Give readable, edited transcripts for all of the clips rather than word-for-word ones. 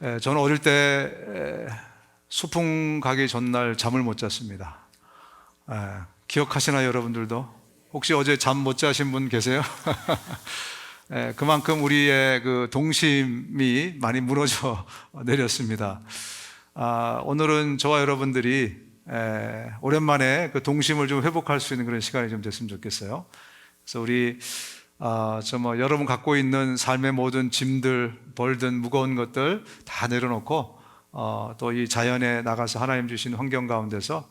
저는 어릴 때 소풍 가기 전날 잠을 못 잤습니다. 기억하시나요, 여러분들도? 혹시 어제 잠 못 자신 분 계세요? 그만큼 우리의 그 동심이 많이 무너져 내렸습니다. 오늘은 저와 여러분들이 오랜만에 그 동심을 좀 회복할 수 있는 그런 시간이 좀 됐으면 좋겠어요. 그래서 우리 여러분 갖고 있는 삶의 모든 짐들, 벌든 무거운 것들 다 내려놓고 또 이 자연에 나가서 하나님 주신 환경 가운데서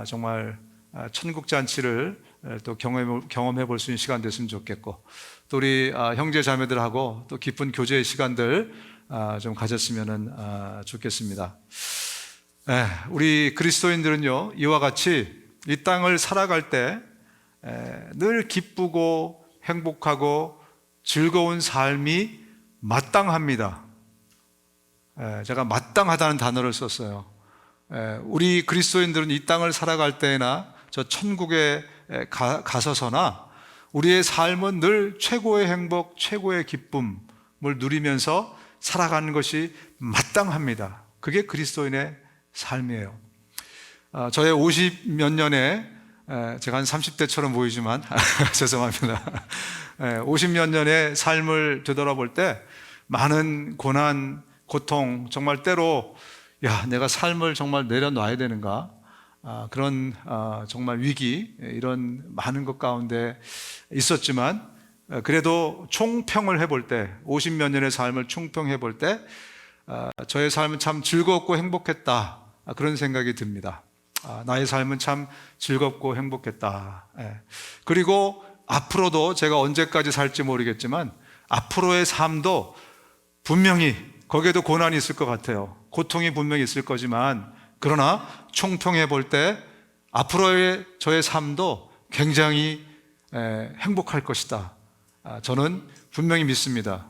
정말 천국 잔치를 또 경험해 볼 수 있는 시간 됐으면 좋겠고, 또 우리 형제 자매들하고 또 깊은 교제의 시간들 좀 가졌으면 좋겠습니다. 우리 그리스도인들은요, 이와 같이 이 땅을 살아갈 때 늘 기쁘고 행복하고 즐거운 삶이 마땅합니다. 제가 마땅하다는 단어를 썼어요. 우리 그리스도인들은 이 땅을 살아갈 때나 저 천국에 가서서나 우리의 삶은 늘 최고의 행복, 최고의 기쁨을 누리면서 살아가는 것이 마땅합니다. 그게 그리스도인의 삶이에요. 저의 50 몇 년에, 제가 한 30대처럼 보이지만 죄송합니다. 50 몇 년의 삶을 되돌아볼 때 많은 고난, 고통, 정말 때로 내가 삶을 정말 내려놔야 되는가, 그런 정말 위기, 이런 많은 것 가운데 있었지만, 그래도 총평을 해볼 때, 50 몇 년의 삶을 총평해 볼 때 저의 삶은 참 즐겁고 행복했다, 그런 생각이 듭니다. 나의 삶은 참 즐겁고 행복했다. 그리고 앞으로도 제가 언제까지 살지 모르겠지만 앞으로의 삶도 분명히 거기에도 고난이 있을 것 같아요. 고통이 분명히 있을 거지만, 그러나 총평해 볼 때 앞으로의 저의 삶도 굉장히 행복할 것이다, 저는 분명히 믿습니다.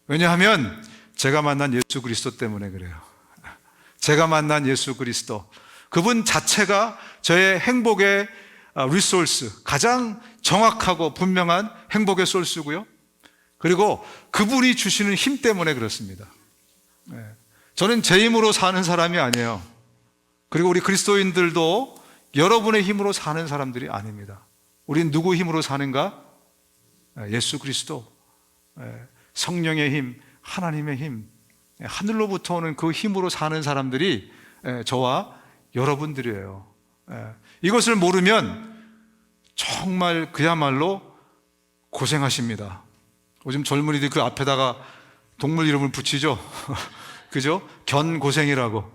왜냐하면 제가 만난 예수 그리스도 때문에 그래요. 제가 만난 예수 그리스도, 그분 자체가 저의 행복의 리소스, 가장 정확하고 분명한 행복의 소스고요. 그리고 그분이 주시는 힘 때문에 그렇습니다. 저는 제 힘으로 사는 사람이 아니에요. 그리고 우리 그리스도인들도 여러분의 힘으로 사는 사람들이 아닙니다. 우린 누구 힘으로 사는가? 예수 그리스도, 성령의 힘, 하나님의 힘, 하늘로부터 오는 그 힘으로 사는 사람들이 저와 여러분들이에요. 이것을 모르면 정말 그야말로 고생하십니다. 요즘 젊은이들이 그 앞에다가 동물 이름을 붙이죠. 그죠? 견고생이라고.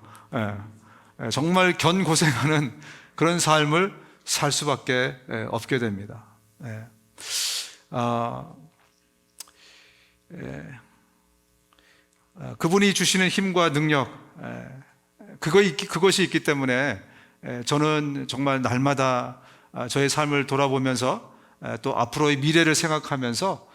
정말 견고생하는 그런 삶을 살 수밖에 없게 됩니다. 그분이 주시는 힘과 능력, 그것이 있기 때문에 저는 정말 날마다 저의 삶을 돌아보면서 또 앞으로의 미래를 생각하면서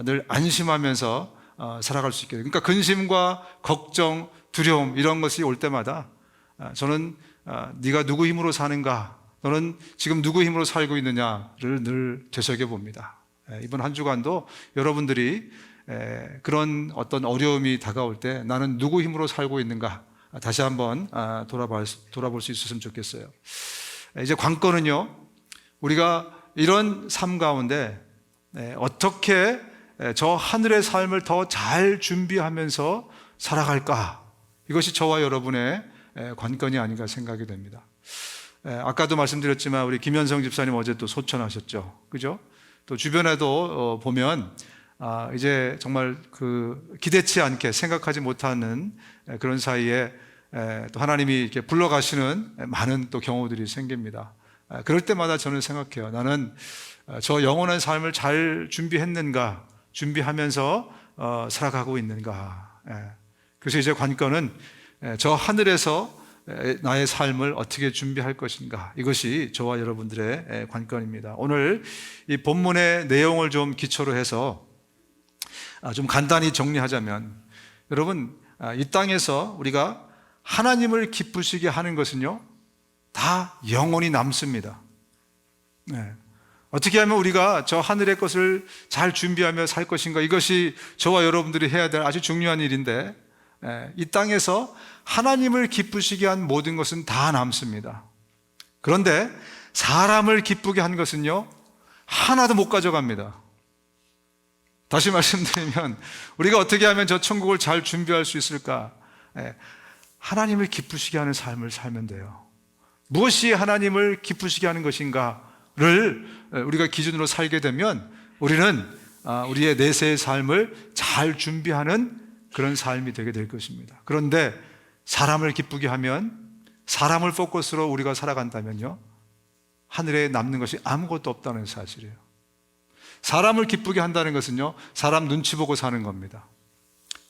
늘 안심하면서 살아갈 수 있게 돼요. 그러니까 근심과 걱정, 두려움, 이런 것이 올 때마다 저는 네가 누구 힘으로 사는가, 너는 지금 누구 힘으로 살고 있느냐를 늘 되새겨 봅니다. 이번 한 주간도 여러분들이 그런 어떤 어려움이 다가올 때 나는 누구 힘으로 살고 있는가, 다시 한번 돌아볼 수 있었으면 좋겠어요. 이제 관건은요, 우리가 이런 삶 가운데 어떻게 저 하늘의 삶을 더 잘 준비하면서 살아갈까, 이것이 저와 여러분의 관건이 아닌가 생각이 됩니다. 아까도 말씀드렸지만 우리 김현성 집사님 어제 또 소천하셨죠, 그죠? 또 주변에도 보면 이제 정말 그 기대치 않게, 생각하지 못하는 그런 사이에 또 하나님이 이렇게 불러가시는 많은 또 경우들이 생깁니다. 그럴 때마다 저는 생각해요. 나는 저 영원한 삶을 잘 준비했는가, 준비하면서 살아가고 있는가. 그래서 이제 관건은 저 하늘에서 나의 삶을 어떻게 준비할 것인가, 이것이 저와 여러분들의 관건입니다. 오늘 이 본문의 내용을 좀 기초로 해서 좀 간단히 정리하자면, 여러분, 이 땅에서 우리가 하나님을 기쁘시게 하는 것은요, 다 영원히 남습니다. 어떻게 하면 우리가 저 하늘의 것을 잘 준비하며 살 것인가, 이것이 저와 여러분들이 해야 될 아주 중요한 일인데, 이 땅에서 하나님을 기쁘시게 한 모든 것은 다 남습니다. 그런데 사람을 기쁘게 한 것은요, 하나도 못 가져갑니다. 다시 말씀드리면 우리가 어떻게 하면 저 천국을 잘 준비할 수 있을까? 하나님을 기쁘시게 하는 삶을 살면 돼요. 무엇이 하나님을 기쁘시게 하는 것인가를 우리가 기준으로 살게 되면 우리는 우리의 내세의 삶을 잘 준비하는 그런 삶이 되게 될 것입니다. 그런데 사람을 기쁘게 하면, 사람을 포커스로 우리가 살아간다면요, 하늘에 남는 것이 아무것도 없다는 사실이에요. 사람을 기쁘게 한다는 것은요, 사람 눈치 보고 사는 겁니다.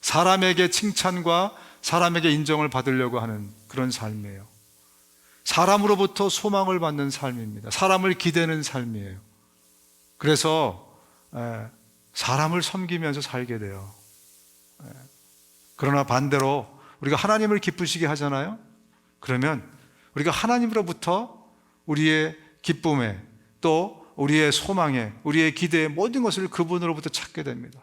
사람에게 칭찬과 사람에게 인정을 받으려고 하는 그런 삶이에요. 사람으로부터 소망을 받는 삶입니다. 사람을 기대는 삶이에요. 그래서 사람을 섬기면서 살게 돼요. 그러나 반대로 우리가 하나님을 기쁘시게 하잖아요. 그러면 우리가 하나님으로부터 우리의 기쁨에, 또 우리의 소망에, 우리의 기대에 모든 것을 그분으로부터 찾게 됩니다.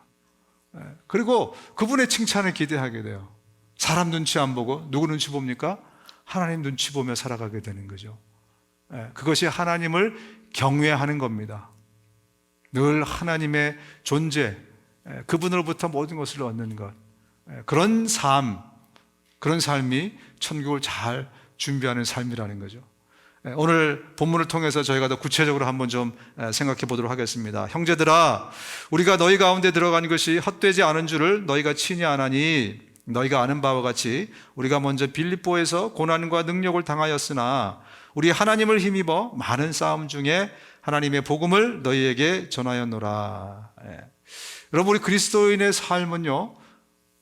그리고 그분의 칭찬을 기대하게 돼요. 사람 눈치 안 보고 누구 눈치 봅니까? 하나님 눈치 보며 살아가게 되는 거죠. 그것이 하나님을 경외하는 겁니다. 늘 하나님의 존재, 그분으로부터 모든 것을 얻는 것, 그런 삶이 천국을 잘 준비하는 삶이라는 거죠. 오늘 본문을 통해서 저희가 더 구체적으로 한번 좀 생각해 보도록 하겠습니다. 형제들아, 우리가 너희 가운데 들어간 것이 헛되지 않은 줄을 너희가 친히 아나니, 너희가 아는 바와 같이 우리가 먼저 빌립보에서 고난과 능력을 당하였으나 우리 하나님을 힘입어 많은 싸움 중에 하나님의 복음을 너희에게 전하였노라. 여러분, 우리 그리스도인의 삶은요,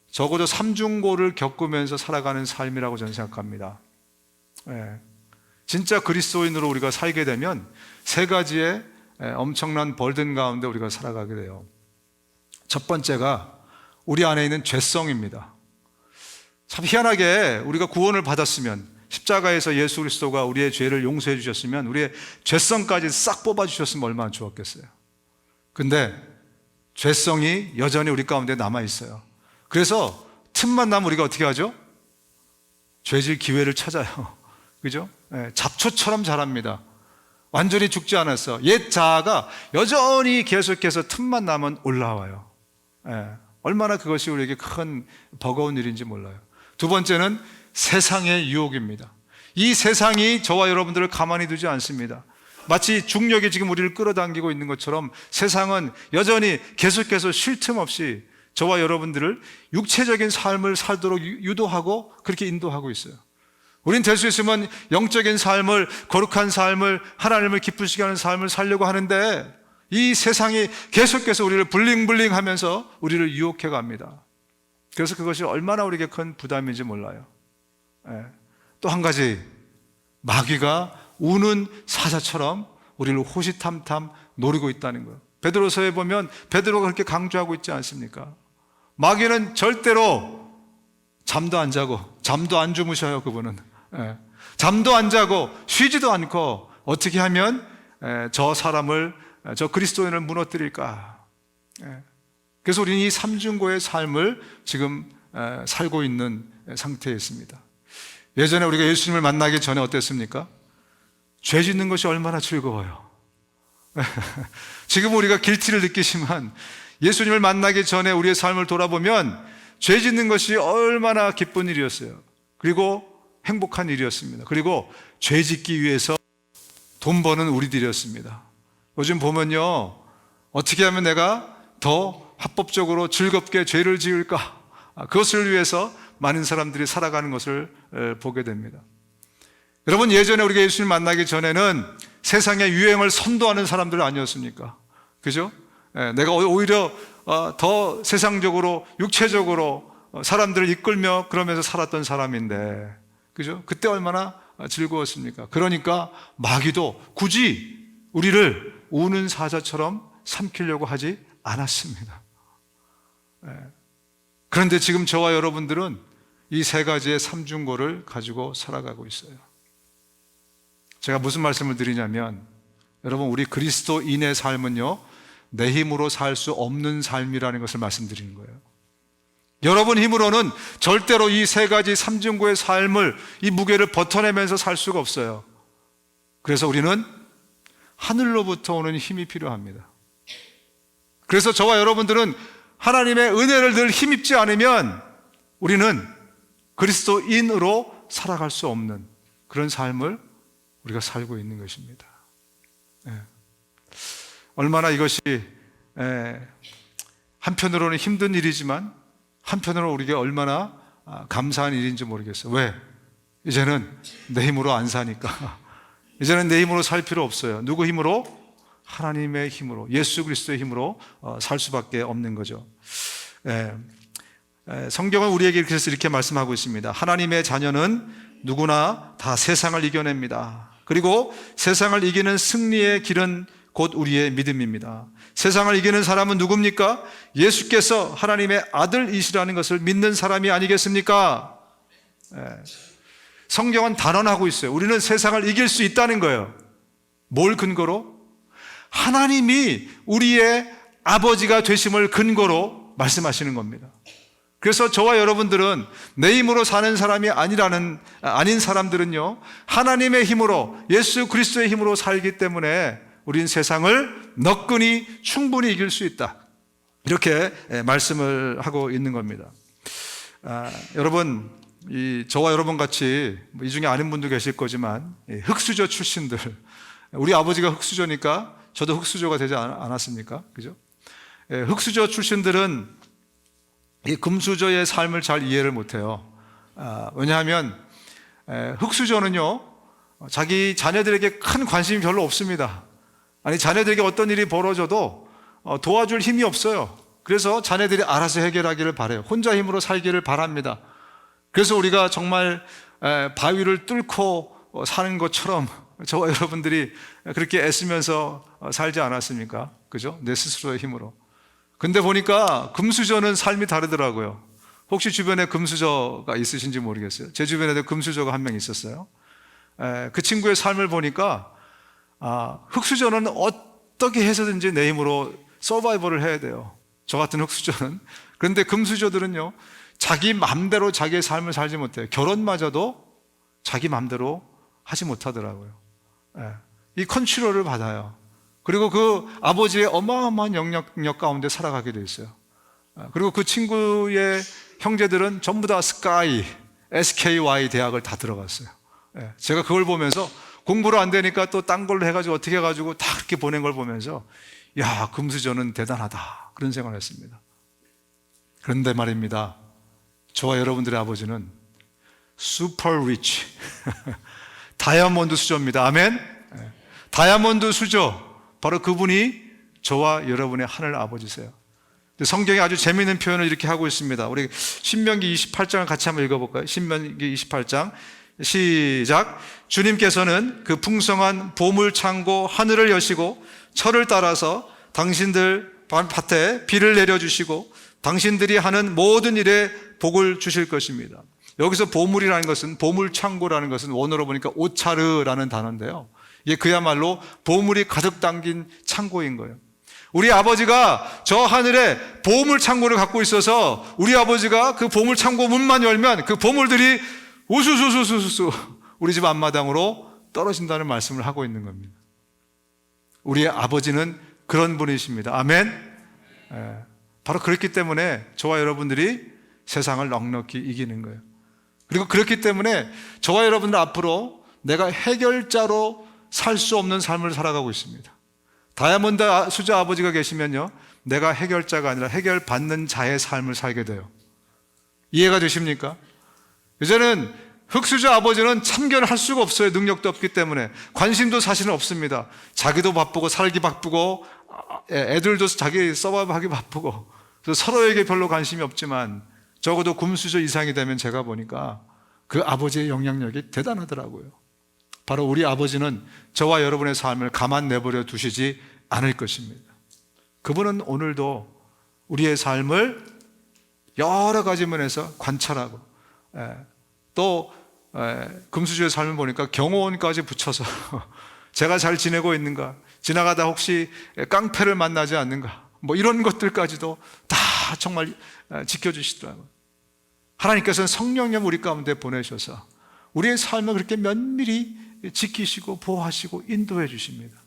적어도 삼중고를 겪으면서 살아가는 삶이라고 저는 생각합니다. 진짜 그리스도인으로 우리가 살게 되면 세 가지의 엄청난 벌든 가운데 우리가 살아가게 돼요. 첫 번째가 우리 안에 있는 죄성입니다. 참 희한하게 우리가 구원을 받았으면, 십자가에서 예수 그리스도가 우리의 죄를 용서해 주셨으면 우리의 죄성까지 싹 뽑아 주셨으면 얼마나 좋았겠어요. 근데 죄성이 여전히 우리 가운데 남아 있어요. 그래서 틈만 나면 우리가 어떻게 하죠? 죄질 기회를 찾아요. 그죠? 잡초처럼 자랍니다. 완전히 죽지 않았어. 옛 자아가 여전히 계속해서 틈만 나면 올라와요. 얼마나 그것이 우리에게 큰 버거운 일인지 몰라요. 두 번째는 세상의 유혹입니다. 이 세상이 저와 여러분들을 가만히 두지 않습니다. 마치 중력이 지금 우리를 끌어당기고 있는 것처럼 세상은 여전히 계속해서 쉴 틈 없이 저와 여러분들을 육체적인 삶을 살도록 유도하고 그렇게 인도하고 있어요. 우린 될 수 있으면 영적인 삶을, 거룩한 삶을, 하나님을 기쁘시게 하는 삶을 살려고 하는데 이 세상이 계속해서 우리를 블링블링 하면서 우리를 유혹해 갑니다. 그래서 그것이 얼마나 우리에게 큰 부담인지 몰라요. 또 한 가지, 마귀가 우는 사자처럼 우리를 호시탐탐 노리고 있다는 거예요. 베드로서에 보면 베드로가 그렇게 강조하고 있지 않습니까? 마귀는 절대로 잠도 안 자고, 잠도 안 주무셔요. 그분은 잠도 안 자고 쉬지도 않고 어떻게 하면 저 사람을, 저 그리스도인을 무너뜨릴까. 그래서 우리는 이 삼중고의 삶을 지금 살고 있는 상태에 있습니다. 예전에 우리가 예수님을 만나기 전에 어땠습니까? 죄 짓는 것이 얼마나 즐거워요. 지금 우리가 길티를 느끼지만 예수님을 만나기 전에 우리의 삶을 돌아보면 죄 짓는 것이 얼마나 기쁜 일이었어요. 그리고 행복한 일이었습니다. 그리고 죄 짓기 위해서 돈 버는 우리들이었습니다. 요즘 보면요, 어떻게 하면 내가 더 합법적으로 즐겁게 죄를 지을까, 그것을 위해서 많은 사람들이 살아가는 것을 보게 됩니다. 여러분, 예전에 우리가 예수님 만나기 전에는 세상의 유행을 선도하는 사람들 아니었습니까? 그죠? 내가 오히려 더 세상적으로, 육체적으로 사람들을 이끌며 그러면서 살았던 사람인데, 그죠? 그때 얼마나 즐거웠습니까? 그러니까 마귀도 굳이 우리를 우는 사자처럼 삼키려고 하지 않았습니다. 그런데 지금 저와 여러분들은 이 세 가지의 삼중고를 가지고 살아가고 있어요. 제가 무슨 말씀을 드리냐면, 여러분, 우리 그리스도인의 삶은요, 내 힘으로 살 수 없는 삶이라는 것을 말씀드리는 거예요. 여러분 힘으로는 절대로 이 세 가지 삼중고의 삶을, 이 무게를 버텨내면서 살 수가 없어요. 그래서 우리는 하늘로부터 오는 힘이 필요합니다. 그래서 저와 여러분들은 하나님의 은혜를 늘 힘입지 않으면 우리는 그리스도인으로 살아갈 수 없는 그런 삶을 우리가 살고 있는 것입니다. 얼마나 이것이 한편으로는 힘든 일이지만 한편으로 우리에게 얼마나 감사한 일인지 모르겠어요. 왜? 이제는 내 힘으로 안 사니까. 이제는 내 힘으로 살 필요 없어요. 누구 힘으로? 하나님의 힘으로, 예수 그리스도의 힘으로 살 수밖에 없는 거죠. 성경은 우리에게 이렇게 말씀하고 있습니다. 하나님의 자녀는 누구나 다 세상을 이겨냅니다. 그리고 세상을 이기는 승리의 길은 곧 우리의 믿음입니다. 세상을 이기는 사람은 누굽니까? 예수께서 하나님의 아들이시라는 것을 믿는 사람이 아니겠습니까? 성경은 단언하고 있어요. 우리는 세상을 이길 수 있다는 거예요. 뭘 근거로? 하나님이 우리의 아버지가 되심을 근거로 말씀하시는 겁니다. 그래서 저와 여러분들은 내 힘으로 사는 사람이 아닌 사람들은요, 하나님의 힘으로, 예수 그리스도의 힘으로 살기 때문에 우린 세상을 너끈히 충분히 이길 수 있다. 이렇게 말씀을 하고 있는 겁니다. 여러분, 저와 여러분 같이 이 중에 아는 분도 계실 거지만 흙수저 출신들, 우리 아버지가 흙수저니까 저도 흙수저가 되지 않았습니까? 그죠? 흙수저 출신들은 이 금수저의 삶을 잘 이해를 못해요. 왜냐하면 흙수저는요, 자기 자녀들에게 큰 관심이 별로 없습니다. 아니, 자녀들에게 어떤 일이 벌어져도 도와줄 힘이 없어요. 그래서 자녀들이 알아서 해결하기를 바라요. 혼자 힘으로 살기를 바랍니다. 그래서 우리가 정말 바위를 뚫고 사는 것처럼 저와 여러분들이 그렇게 애쓰면서 살지 않았습니까? 그죠? 내 스스로의 힘으로. 근데 보니까 금수저는 삶이 다르더라고요. 혹시 주변에 금수저가 있으신지 모르겠어요. 제 주변에도 금수저가 한 명 있었어요. 그 친구의 삶을 보니까 흙수저는 어떻게 해서든지 내 힘으로 서바이벌을 해야 돼요. 저 같은 흙수저는. 그런데 금수저들은요, 자기 마음대로 자기의 삶을 살지 못해요. 결혼마저도 자기 마음대로 하지 못하더라고요. 이 컨트롤을 받아요. 그리고 그 아버지의 어마어마한 영향력 가운데 살아가게 돼 있어요. 그리고 그 친구의 형제들은 전부 다 SKY 대학을 다 들어갔어요. 제가 그걸 보면서 공부를 안 되니까 또 딴 걸로 해가지고 어떻게 해가지고 다 그렇게 보낸 걸 보면서, 야, 금수저는 대단하다, 그런 생각을 했습니다. 그런데 말입니다, 저와 여러분들의 아버지는 슈퍼 리치 다이아몬드 수저입니다. 아멘. 다이아몬드 수저, 바로 그분이 저와 여러분의 하늘 아버지세요. 성경에 아주 재미있는 표현을 이렇게 하고 있습니다. 우리 신명기 28장을 같이 한번 읽어볼까요? 신명기 28장 시작. 주님께서는 그 풍성한 보물 창고 하늘을 여시고 철을 따라서 당신들 밭에 비를 내려주시고 당신들이 하는 모든 일에 복을 주실 것입니다. 여기서 보물이라는 것은, 보물 창고라는 것은 원어로 보니까 오차르라는 단어인데요, 이게 그야말로 보물이 가득 담긴 창고인 거예요. 우리 아버지가 저 하늘에 보물 창고를 갖고 있어서 우리 아버지가 그 보물 창고 문만 열면 그 보물들이 우수수수수수 우리 집 앞마당으로 떨어진다는 말씀을 하고 있는 겁니다. 우리의 아버지는 그런 분이십니다. 아멘. 바로 그렇기 때문에 저와 여러분들이 세상을 넉넉히 이기는 거예요. 그리고 그렇기 때문에 저와 여러분들 앞으로 내가 해결자로 살 수 없는 삶을 살아가고 있습니다. 다이아몬드 수저 아버지가 계시면요, 내가 해결자가 아니라 해결받는 자의 삶을 살게 돼요. 이해가 되십니까? 이제는 흙수저 아버지는 참견을 할 수가 없어요. 능력도 없기 때문에. 관심도 사실은 없습니다. 자기도 바쁘고 살기 바쁘고 애들도 자기 서바이브하기 바쁘고, 그래서 서로에게 별로 관심이 없지만 적어도 금수저 이상이 되면 제가 보니까 그 아버지의 영향력이 대단하더라고요. 바로 우리 아버지는 저와 여러분의 삶을 가만 내버려 두시지 않을 것입니다. 그분은 오늘도 우리의 삶을 여러 가지 면에서 관찰하고, 또 금수저의 삶을 보니까 경호원까지 붙여서 제가 잘 지내고 있는가, 지나가다 혹시 깡패를 만나지 않는가, 뭐 이런 것들까지도 다 정말 지켜주시더라고요. 하나님께서는 성령님 우리 가운데 보내셔서 우리의 삶을 그렇게 면밀히 지키시고 보호하시고 인도해 주십니다.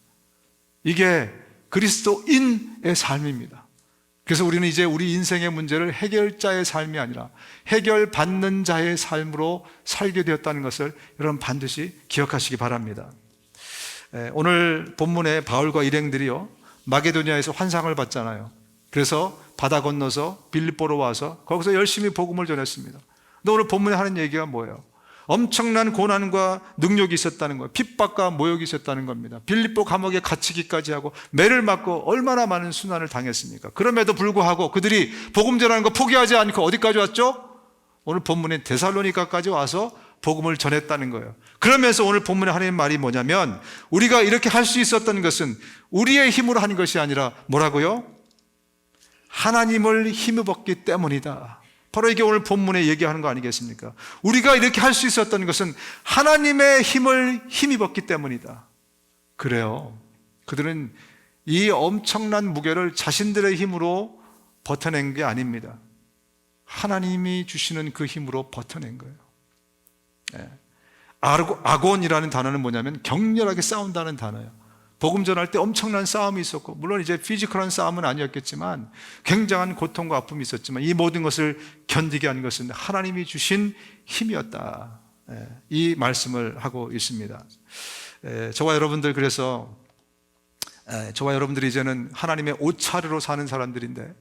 이게 그리스도인의 삶입니다. 그래서 우리는 이제 우리 인생의 문제를 해결자의 삶이 아니라 해결받는 자의 삶으로 살게 되었다는 것을 여러분 반드시 기억하시기 바랍니다. 오늘 본문의 바울과 일행들이요, 마게도니아에서 환상을 봤잖아요. 그래서 바다 건너서 빌립보로 와서 거기서 열심히 복음을 전했습니다. 근데 오늘 본문에 하는 얘기가 뭐예요? 엄청난 고난과 능력이 있었다는 거예요. 핍박과 모욕이 있었다는 겁니다. 빌립보 감옥에 갇히기까지 하고 매를 맞고 얼마나 많은 순환을 당했습니까? 그럼에도 불구하고 그들이 복음 전하는 거 포기하지 않고 어디까지 왔죠? 오늘 본문에 데살로니가까지 와서 복음을 전했다는 거예요. 그러면서 오늘 본문에 하나님 말이 뭐냐면, 우리가 이렇게 할 수 있었던 것은 우리의 힘으로 한 것이 아니라 뭐라고요? 하나님을 힘입었기 때문이다. 바로 이게 오늘 본문에 얘기하는 거 아니겠습니까? 우리가 이렇게 할 수 있었던 것은 하나님의 힘을 힘입었기 때문이다. 그래요. 그들은 이 엄청난 무게를 자신들의 힘으로 버텨낸 게 아닙니다. 하나님이 주시는 그 힘으로 버텨낸 거예요. 아곤이라는 단어는 뭐냐면 격렬하게 싸운다는 단어예요. 복음 전할 때 엄청난 싸움이 있었고, 물론 이제 피지컬한 싸움은 아니었겠지만 굉장한 고통과 아픔이 있었지만 이 모든 것을 견디게 한 것은 하나님이 주신 힘이었다. 이 말씀을 하고 있습니다. 저와 여러분들, 그래서 저와 여러분들이 이제는 하나님의 옷차르로 사는 사람들인데,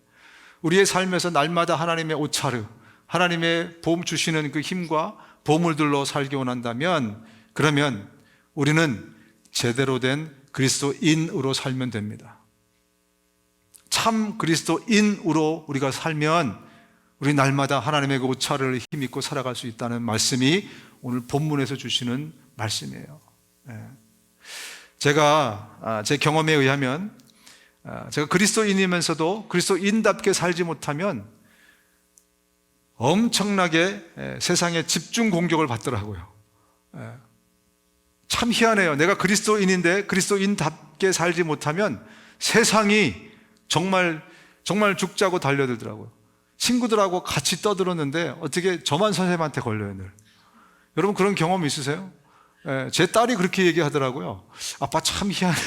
우리의 삶에서 날마다 하나님의 옷차르, 하나님의 보험 주시는 그 힘과 보물들로 살기 원한다면, 그러면 우리는 제대로 된 그리스도인으로 살면 됩니다. 참 그리스도인으로 우리가 살면 우리 날마다 하나님의 그 옷차를 힘입고 살아갈 수 있다는 말씀이 오늘 본문에서 주시는 말씀이에요. 제가 제 경험에 의하면 제가 그리스도인이면서도 그리스도인답게 살지 못하면 엄청나게 세상에 집중 공격을 받더라고요. 참 희한해요. 내가 그리스도인인데 그리스도인답게 살지 못하면 세상이 정말 죽자고 달려들더라고요. 친구들하고 같이 떠들었는데 어떻게 저만 선생님한테 걸려요, 늘. 여러분 그런 경험 있으세요? 제 딸이 그렇게 얘기하더라고요. 아빠 참 희한해.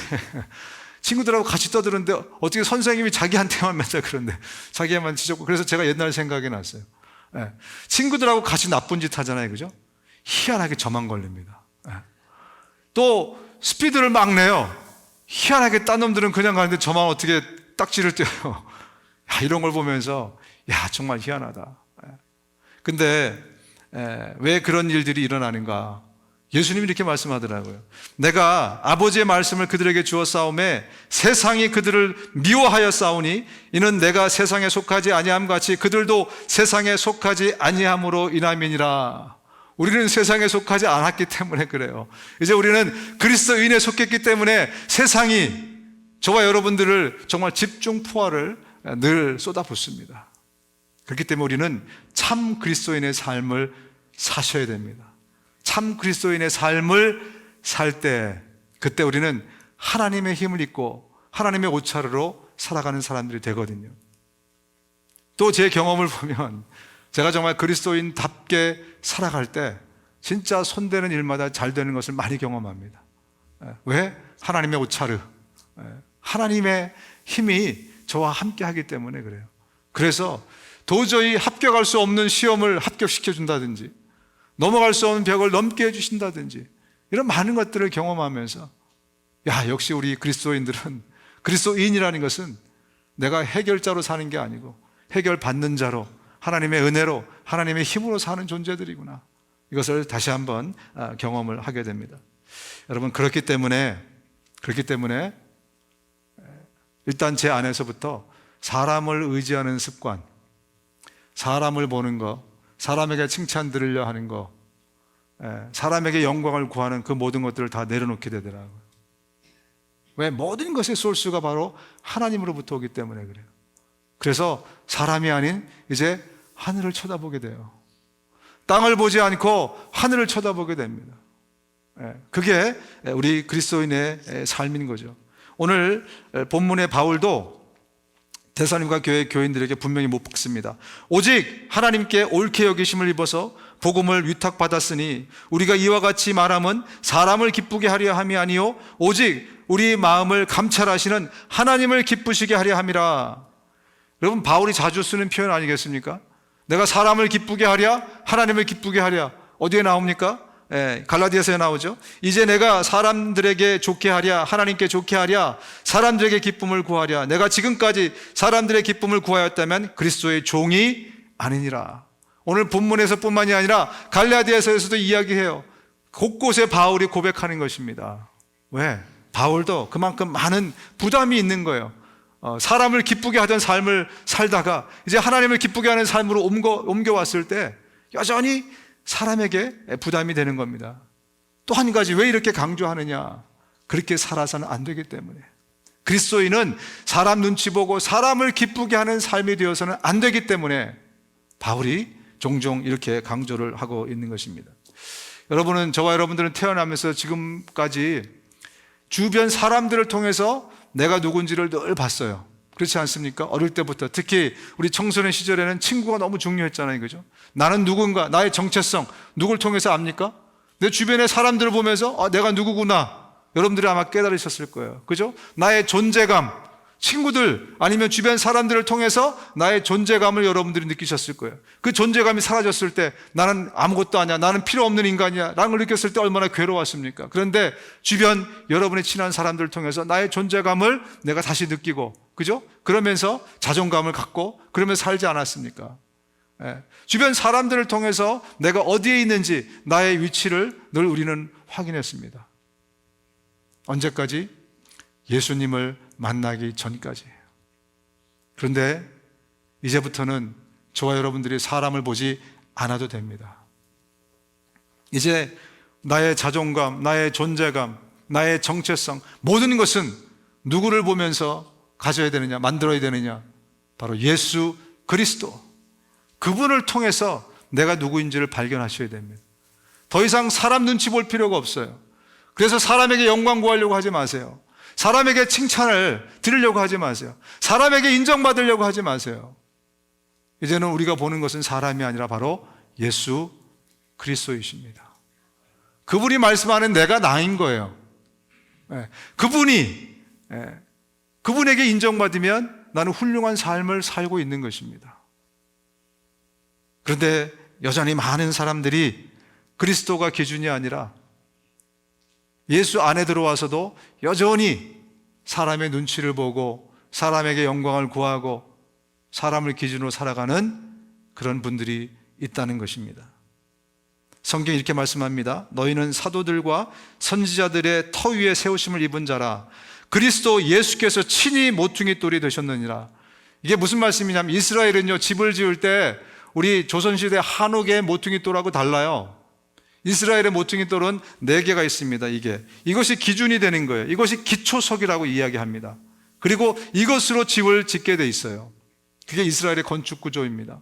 친구들하고 같이 떠들었는데 어떻게 선생님이 자기한테만 맨날 그런데, 자기만 지적고. 그래서 제가 옛날 생각이 났어요. 친구들하고 같이 나쁜 짓 하잖아요, 그죠? 희한하게 저만 걸립니다. 또 스피드를 막 내요. 희한하게 딴 놈들은 그냥 가는데 저만 어떻게 딱지를 떼요. 이런 걸 보면서 정말 희한하다. 근데 왜 그런 일들이 일어나는가? 예수님이 이렇게 말씀하더라고요. 내가 아버지의 말씀을 그들에게 주어 싸움에 세상이 그들을 미워하여 싸우니 이는 내가 세상에 속하지 아니함 같이 그들도 세상에 속하지 아니함으로 인함이니라. 우리는 세상에 속하지 않았기 때문에 그래요. 이제 우리는 그리스도인에 속했기 때문에 세상이 저와 여러분들을 정말 집중 포화를 늘 쏟아붓습니다. 그렇기 때문에 우리는 참 그리스도인의 삶을 사셔야 됩니다. 참 그리스도인의 삶을 살 때, 그때 우리는 하나님의 힘을 입고 하나님의 옷차르로 살아가는 사람들이 되거든요. 또 제 경험을 보면 제가 정말 그리스도인답게 살아갈 때 진짜 손대는 일마다 잘 되는 것을 많이 경험합니다. 왜? 하나님의 옷차르, 하나님의 힘이 저와 함께 하기 때문에 그래요. 그래서 도저히 합격할 수 없는 시험을 합격시켜 준다든지, 넘어갈 수 없는 벽을 넘게 해주신다든지, 이런 많은 것들을 경험하면서 역시 우리 그리스도인들은, 그리스도인이라는 것은 내가 해결자로 사는 게 아니고 해결받는 자로, 하나님의 은혜로, 하나님의 힘으로 사는 존재들이구나, 이것을 다시 한번 경험을 하게 됩니다. 여러분, 그렇기 때문에 일단 제 안에서부터 사람을 의지하는 습관, 사람을 보는 거, 사람에게 칭찬 들으려 하는 거, 사람에게 영광을 구하는 그 모든 것들을 다 내려놓게 되더라고요. 왜? 모든 것의 소스가 바로 하나님으로부터 오기 때문에 그래요. 그래서 사람이 아닌 이제 하늘을 쳐다보게 돼요. 땅을 보지 않고 하늘을 쳐다보게 됩니다. 그게 우리 그리스도인의 삶인 거죠. 오늘 본문의 바울도 데살로니가 교회 교인들에게 분명히 못 박습니다. 오직 하나님께 옳게 여기심을 입어서 복음을 위탁받았으니 우리가 이와 같이 말함은 사람을 기쁘게 하려 함이 아니요 오직 우리 마음을 감찰하시는 하나님을 기쁘시게 하려 함이라. 여러분, 바울이 자주 쓰는 표현 아니겠습니까? 내가 사람을 기쁘게 하랴, 하나님을 기쁘게 하랴. 어디에 나옵니까? 갈라디아서에 나오죠. 이제 내가 사람들에게 좋게 하랴, 하나님께 좋게 하랴, 사람들에게 기쁨을 구하랴. 내가 지금까지 사람들의 기쁨을 구하였다면 그리스도의 종이 아니니라. 오늘 본문에서 뿐만이 아니라 갈라디아서에서도 이야기해요. 곳곳에 바울이 고백하는 것입니다. 왜? 바울도 그만큼 많은 부담이 있는 거예요. 사람을 기쁘게 하던 삶을 살다가 이제 하나님을 기쁘게 하는 삶으로 옮겨왔을 때 여전히 사람에게 부담이 되는 겁니다. 또 한 가지, 왜 이렇게 강조하느냐? 그렇게 살아서는 안 되기 때문에. 그리스도인은 사람 눈치 보고 사람을 기쁘게 하는 삶이 되어서는 안 되기 때문에 바울이 종종 이렇게 강조를 하고 있는 것입니다. 여러분은, 저와 여러분들은 태어나면서 지금까지 주변 사람들을 통해서 내가 누군지를 늘 봤어요. 그렇지 않습니까? 어릴 때부터, 특히 우리 청소년 시절에는 친구가 너무 중요했잖아요. 그죠? 나는 누군가, 나의 정체성, 누굴 통해서 압니까? 내 주변의 사람들을 보면서 내가 누구구나. 여러분들이 아마 깨달으셨을 거예요. 그죠? 나의 존재감, 친구들 아니면 주변 사람들을 통해서 나의 존재감을 여러분들이 느끼셨을 거예요. 그 존재감이 사라졌을 때 나는 아무것도 아니야, 나는 필요 없는 인간이야 라는 걸 느꼈을 때 얼마나 괴로웠습니까? 그런데 주변 여러분의 친한 사람들을 통해서 나의 존재감을 내가 다시 느끼고, 그죠? 그러면서 자존감을 갖고 그러면서 살지 않았습니까? 주변 사람들을 통해서 내가 어디에 있는지 나의 위치를 늘 우리는 확인했습니다. 언제까지? 예수님을 만나기 전까지예요. 그런데 이제부터는 저와 여러분들이 사람을 보지 않아도 됩니다. 이제 나의 자존감, 나의 존재감, 나의 정체성, 모든 것은 누구를 보면서 가져야 되느냐, 만들어야 되느냐? 바로 예수 그리스도, 그분을 통해서 내가 누구인지를 발견하셔야 됩니다. 더 이상 사람 눈치 볼 필요가 없어요. 그래서 사람에게 영광 구하려고 하지 마세요. 사람에게 칭찬을 드리려고 하지 마세요. 사람에게 인정받으려고 하지 마세요. 이제는 우리가 보는 것은 사람이 아니라 바로 예수 그리스도이십니다. 그분이 말씀하는 내가 나인 거예요. 그분에게 인정받으면 나는 훌륭한 삶을 살고 있는 것입니다. 그런데 여전히 많은 사람들이 그리스도가 기준이 아니라 예수 안에 들어와서도 여전히 사람의 눈치를 보고 사람에게 영광을 구하고 사람을 기준으로 살아가는 그런 분들이 있다는 것입니다. 성경이 이렇게 말씀합니다. 너희는 사도들과 선지자들의 터 위에 세우심을 입은 자라. 그리스도 예수께서 친히 모퉁이 돌이 되셨느니라. 이게 무슨 말씀이냐면, 이스라엘은요, 집을 지을 때 우리 조선시대 한옥의 모퉁이 돌하고 달라요. 이스라엘의 모퉁이 돌은 4개가 있습니다. 이것이 기준이 되는 거예요. 이것이 기초석이라고 이야기합니다. 그리고 이것으로 집을 짓게 돼 있어요. 그게 이스라엘의 건축 구조입니다.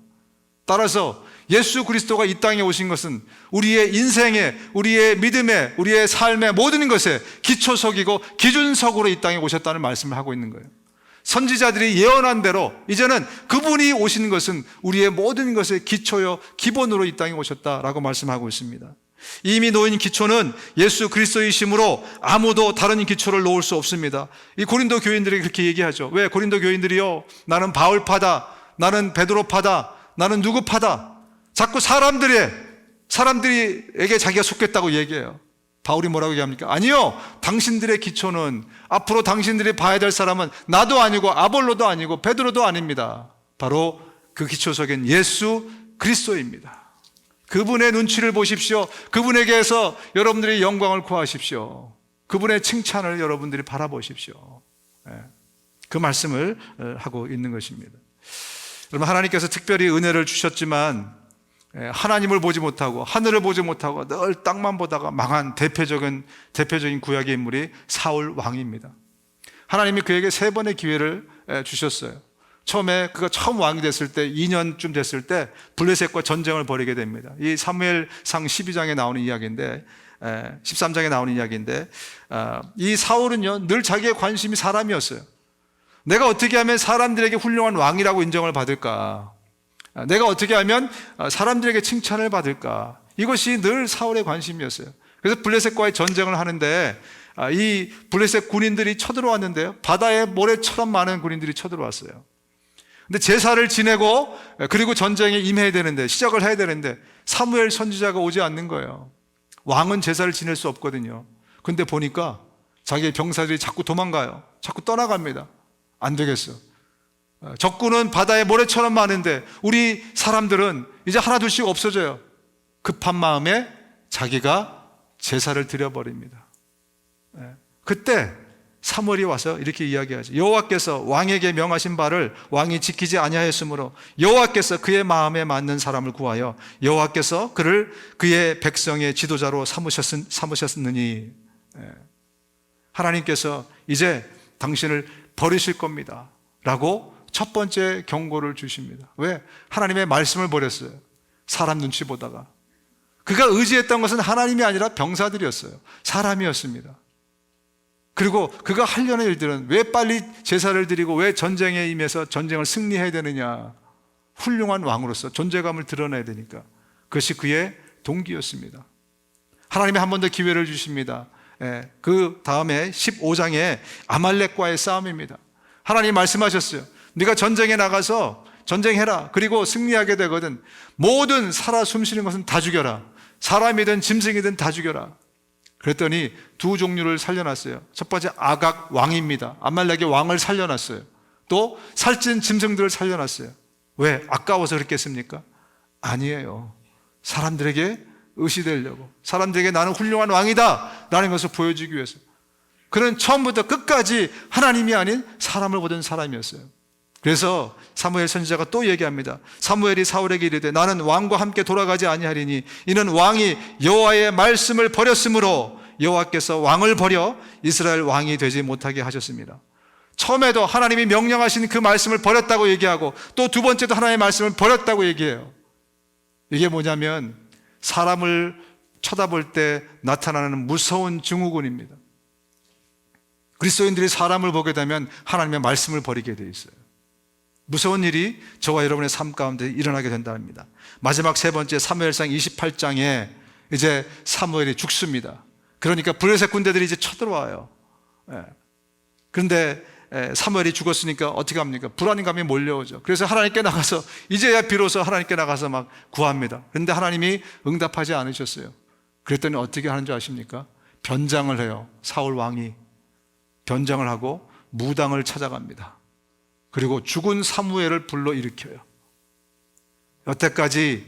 따라서 예수 그리스도가 이 땅에 오신 것은 우리의 인생에, 우리의 믿음에, 우리의 삶의 모든 것에 기초석이고 기준석으로 이 땅에 오셨다는 말씀을 하고 있는 거예요. 선지자들이 예언한 대로 이제는 그분이 오신 것은 우리의 모든 것의 기초요, 기본으로 이 땅에 오셨다라고 말씀하고 있습니다. 이미 놓인 기초는 예수 그리스도이심으로 아무도 다른 기초를 놓을 수 없습니다. 이 고린도 교인들이 그렇게 얘기하죠. 왜? 고린도 교인들이요, 나는 바울파다, 나는 베드로파다, 나는 누구파다, 자꾸 사람들에게 자기가 속겠다고 얘기해요. 바울이 뭐라고 얘기합니까? 아니요, 당신들의 기초는, 앞으로 당신들이 봐야 될 사람은 나도 아니고 아볼로도 아니고 베드로도 아닙니다. 바로 그 기초석인 예수 그리스도입니다. 그분의 눈치를 보십시오. 그분에게서 여러분들이 영광을 구하십시오. 그분의 칭찬을 여러분들이 바라보십시오. 그 말씀을 하고 있는 것입니다. 여러분, 하나님께서 특별히 은혜를 주셨지만 하나님을 보지 못하고 하늘을 보지 못하고 늘 땅만 보다가 망한 대표적인 구약의 인물이 사울 왕입니다. 하나님이 그에게 3번의 기회를 주셨어요. 처음에 그가 처음 왕이 됐을 때 2년쯤 됐을 때 블레셋과 전쟁을 벌이게 됩니다. 이 사무엘상 12장에 나오는 이야기인데, 13장에 나오는 이야기인데, 이 사울은요 늘 자기의 관심이 사람이었어요. 내가 어떻게 하면 사람들에게 훌륭한 왕이라고 인정을 받을까? 내가 어떻게 하면 사람들에게 칭찬을 받을까? 이것이 늘 사울의 관심이었어요. 그래서 블레셋과의 전쟁을 하는데 이 블레셋 군인들이 쳐들어왔는데요, 바다에 모래처럼 많은 군인들이 쳐들어왔어요. 근데 제사를 지내고 그리고 전쟁에 임해야 되는데, 시작을 해야 되는데 사무엘 선지자가 오지 않는 거예요. 왕은 제사를 지낼 수 없거든요. 근데 보니까 자기의 병사들이 자꾸 도망가요. 자꾸 떠나갑니다. 안 되겠어. 적군은 바다에 모래처럼 많은데 우리 사람들은 이제 하나둘씩 없어져요. 급한 마음에 자기가 제사를 드려버립니다. 그때 사무엘이 와서 이렇게 이야기하죠. 여호와께서 왕에게 명하신 바를 왕이 지키지 아니하였으므로 여호와께서 그의 마음에 맞는 사람을 구하여 여호와께서 그를 그의 백성의 지도자로 삼으셨느니, 하나님께서 이제 당신을 버리실 겁니다 라고 첫 번째 경고를 주십니다. 왜? 하나님의 말씀을 버렸어요. 사람 눈치 보다가. 그가 의지했던 것은 하나님이 아니라 병사들이었어요. 사람이었습니다. 그리고 그가 하려는 일들은 왜 빨리 제사를 드리고 왜 전쟁에 임해서 전쟁을 승리해야 되느냐, 훌륭한 왕으로서 존재감을 드러내야 되니까. 그것이 그의 동기였습니다. 하나님이 한 번 더 기회를 주십니다. 그 다음에 15장에 아말렉과의 싸움입니다. 하나님이 말씀하셨어요. 네가 전쟁에 나가서 전쟁해라. 그리고 승리하게 되거든 모든 살아 숨쉬는 것은 다 죽여라. 사람이든 짐승이든 다 죽여라. 그랬더니 두 종류를 살려놨어요. 첫 번째 아각 왕입니다. 아말렉의 왕을 살려놨어요. 또 살찐 짐승들을 살려놨어요. 왜? 아까워서 그랬겠습니까? 아니에요. 사람들에게 의시되려고, 사람들에게 나는 훌륭한 왕이다 라는 것을 보여주기 위해서. 그는 처음부터 끝까지 하나님이 아닌 사람을 보던 사람이었어요. 그래서 사무엘 선지자가 또 얘기합니다. 사무엘이 사울에게 이르되 나는 왕과 함께 돌아가지 아니하리니 이는 왕이 여호와의 말씀을 버렸으므로 여호와께서 왕을 버려 이스라엘 왕이 되지 못하게 하셨습니다. 처음에도 하나님이 명령하신 그 말씀을 버렸다고 얘기하고 또 두 번째도 하나님의 말씀을 버렸다고 얘기해요. 이게 뭐냐면 사람을 쳐다볼 때 나타나는 무서운 증후군입니다. 그리스도인들이 사람을 보게 되면 하나님의 말씀을 버리게 돼 있어요. 무서운 일이 저와 여러분의 삶 가운데 일어나게 된답니다. 마지막 세 번째 사무엘상 28장에 이제 사무엘이 죽습니다. 그러니까 블레셋 군대들이 이제 쳐들어와요. 그런데 사무엘이 죽었으니까 어떻게 합니까? 불안감이 몰려오죠. 그래서 하나님께 나가서 이제야 비로소 하나님께 나가서 막 구합니다. 그런데 하나님이 응답하지 않으셨어요. 그랬더니 어떻게 하는 줄 아십니까? 변장을 해요. 사울 왕이 변장을 하고 무당을 찾아갑니다. 그리고 죽은 사무엘을 불러일으켜요. 여태까지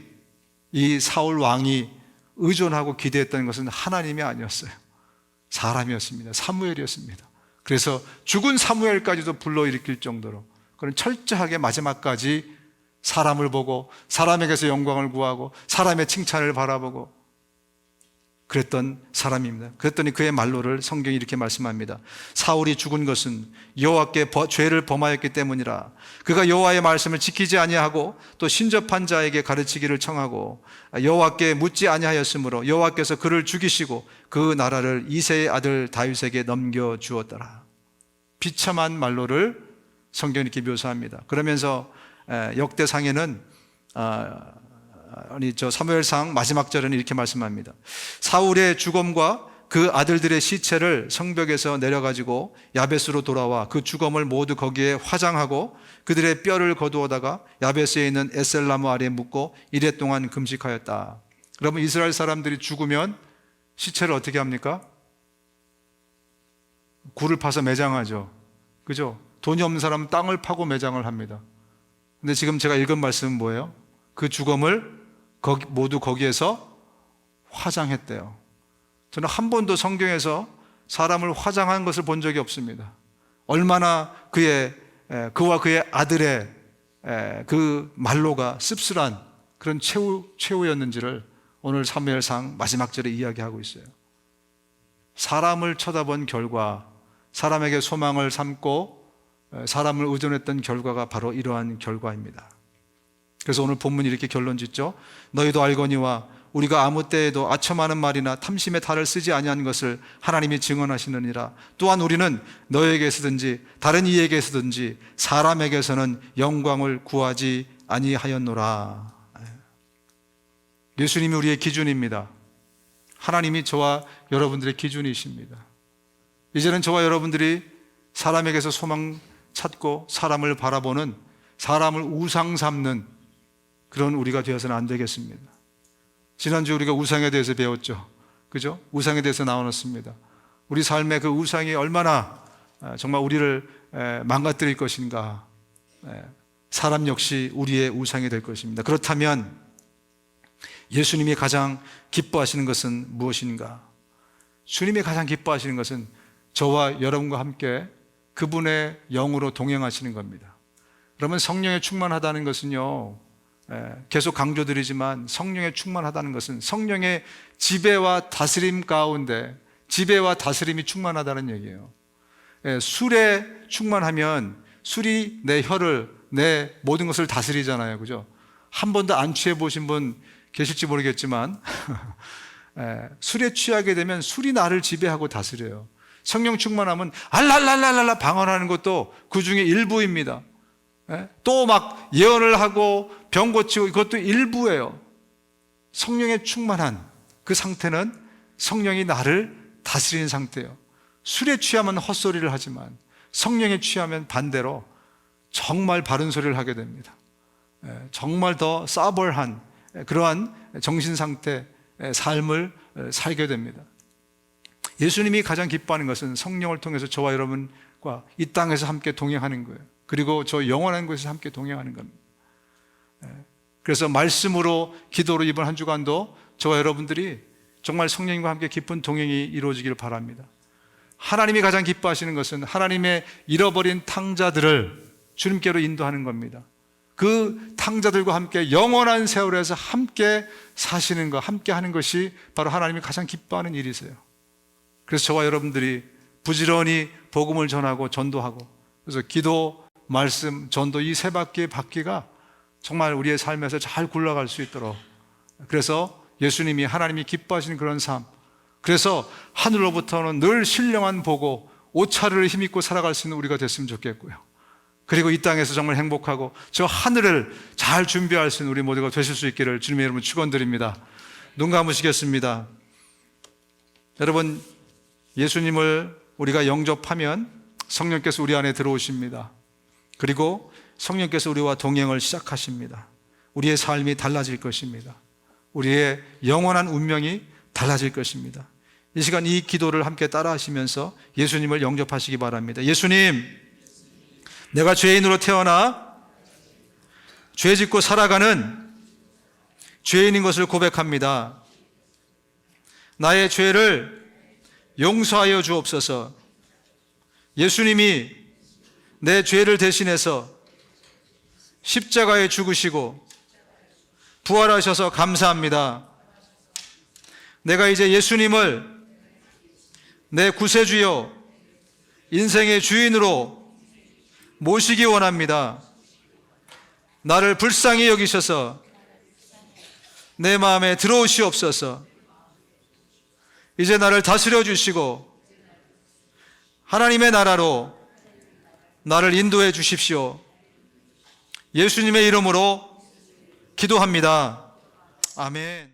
이 사울 왕이 의존하고 기대했던 것은 하나님이 아니었어요. 사람이었습니다. 사무엘이었습니다. 그래서 죽은 사무엘까지도 불러일으킬 정도로 그는 철저하게 마지막까지 사람을 보고 사람에게서 영광을 구하고 사람의 칭찬을 바라보고 그랬던 사람입니다. 그랬더니 그의 말로를 성경이 이렇게 말씀합니다. 사울이 죽은 것은 여호와께 죄를 범하였기 때문이라. 그가 여호와의 말씀을 지키지 아니하고 또 신접한 자에게 가르치기를 청하고 여호와께 묻지 아니하였으므로 여호와께서 그를 죽이시고 그 나라를 이새의 아들 다윗에게 넘겨 주었더라. 비참한 말로를 성경이 이렇게 묘사합니다. 그러면서 역대상에는 사무엘상 마지막 절에는 이렇게 말씀합니다. 사울의 죽음과 그 아들들의 시체를 성벽에서 내려가지고 야베스로 돌아와 그 죽음을 모두 거기에 화장하고 그들의 뼈를 거두어다가 야베스에 있는 에셀나무 아래에 묻고 이레 동안 금식하였다. 그러면 이스라엘 사람들이 죽으면 시체를 어떻게 합니까? 굴을 파서 매장하죠. 그죠? 돈이 없는 사람은 땅을 파고 매장을 합니다. 근데 지금 제가 읽은 말씀은 뭐예요? 그 죽음을 모두 거기에서 화장했대요. 저는 한 번도 성경에서 사람을 화장한 것을 본 적이 없습니다. 얼마나 그와 그의 아들의 그 말로가 씁쓸한 그런 최후였는지를 오늘 사무엘상 마지막 절에 이야기하고 있어요. 사람을 쳐다본 결과, 사람에게 소망을 삼고 사람을 의존했던 결과가 바로 이러한 결과입니다. 그래서 오늘 본문이 이렇게 결론 짓죠. 너희도 알거니와 우리가 아무 때에도 아첨하는 말이나 탐심의 탈을 쓰지 아니한 것을 하나님이 증언하시느니라. 또한 우리는 너에게서든지 다른 이에게서든지 사람에게서는 영광을 구하지 아니하였노라. 예수님이 우리의 기준입니다. 하나님이 저와 여러분들의 기준이십니다. 이제는 저와 여러분들이 사람에게서 소망 찾고 사람을 바라보는, 사람을 우상 삼는 그런 우리가 되어서는 안 되겠습니다. 지난주 우리가 우상에 대해서 배웠죠. 그죠? 우상에 대해서 나눴습니다. 우리 삶의 그 우상이 얼마나 정말 우리를 망가뜨릴 것인가. 사람 역시 우리의 우상이 될 것입니다. 그렇다면 예수님이 가장 기뻐하시는 것은 무엇인가? 주님이 가장 기뻐하시는 것은 저와 여러분과 함께 그분의 영으로 동행하시는 겁니다. 그러면 성령에 충만하다는 것은요, 계속 강조드리지만 성령에 충만하다는 것은 성령의 지배와 다스림 가운데, 지배와 다스림이 충만하다는 얘기예요. 술에 충만하면 술이 내 혀를, 내 모든 것을 다스리잖아요. 그죠? 한 번도 안 취해 보신 분 계실지 모르겠지만 술에 취하게 되면 술이 나를 지배하고 다스려요. 성령 충만하면 알랄랄랄랄라 방언하는 것도 그 중에 일부입니다. 또 막 예언을 하고 병 고치고 이것도 일부예요. 성령에 충만한 그 상태는 성령이 나를 다스리는 상태예요. 술에 취하면 헛소리를 하지만 성령에 취하면 반대로 정말 바른 소리를 하게 됩니다. 정말 더 싸벌한 그러한 정신 상태, 삶을 살게 됩니다. 예수님이 가장 기뻐하는 것은 성령을 통해서 저와 여러분과 이 땅에서 함께 동행하는 거예요. 그리고 저 영원한 곳에서 함께 동행하는 겁니다. 그래서 말씀으로, 기도로 이번 한 주간도 저와 여러분들이 정말 성령님과 함께 깊은 동행이 이루어지기를 바랍니다. 하나님이 가장 기뻐하시는 것은 하나님의 잃어버린 탕자들을 주님께로 인도하는 겁니다. 그 탕자들과 함께 영원한 세월에서 함께 사시는 것, 함께 하는 것이 바로 하나님이 가장 기뻐하는 일이세요. 그래서 저와 여러분들이 부지런히 복음을 전하고 전도하고, 그래서 기도, 말씀, 전도 이 세 바퀴의 바퀴가 정말 우리의 삶에서 잘 굴러갈 수 있도록, 그래서 예수님이, 하나님이 기뻐하시는 그런 삶, 그래서 하늘로부터는 늘 신령한 보고 옷차림을 힘입고 살아갈 수 있는 우리가 됐으면 좋겠고요. 그리고 이 땅에서 정말 행복하고 저 하늘을 잘 준비할 수 있는 우리 모두가 되실 수 있기를 주님의 이름으로 축원드립니다. 눈 감으시겠습니다. 여러분, 예수님을 우리가 영접하면 성령께서 우리 안에 들어오십니다. 그리고 성령께서 우리와 동행을 시작하십니다. 우리의 삶이 달라질 것입니다. 우리의 영원한 운명이 달라질 것입니다. 이 시간 이 기도를 함께 따라 하시면서 예수님을 영접하시기 바랍니다. 예수님, 내가 죄인으로 태어나 죄 짓고 살아가는 죄인인 것을 고백합니다. 나의 죄를 용서하여 주옵소서. 예수님이 내 죄를 대신해서 십자가에 죽으시고 부활하셔서 감사합니다. 내가 이제 예수님을 내 구세주요 인생의 주인으로 모시기 원합니다. 나를 불쌍히 여기셔서 내 마음에 들어오시옵소서. 이제 나를 다스려 주시고 하나님의 나라로 나를 인도해 주십시오. 예수님의 이름으로 기도합니다. 아멘.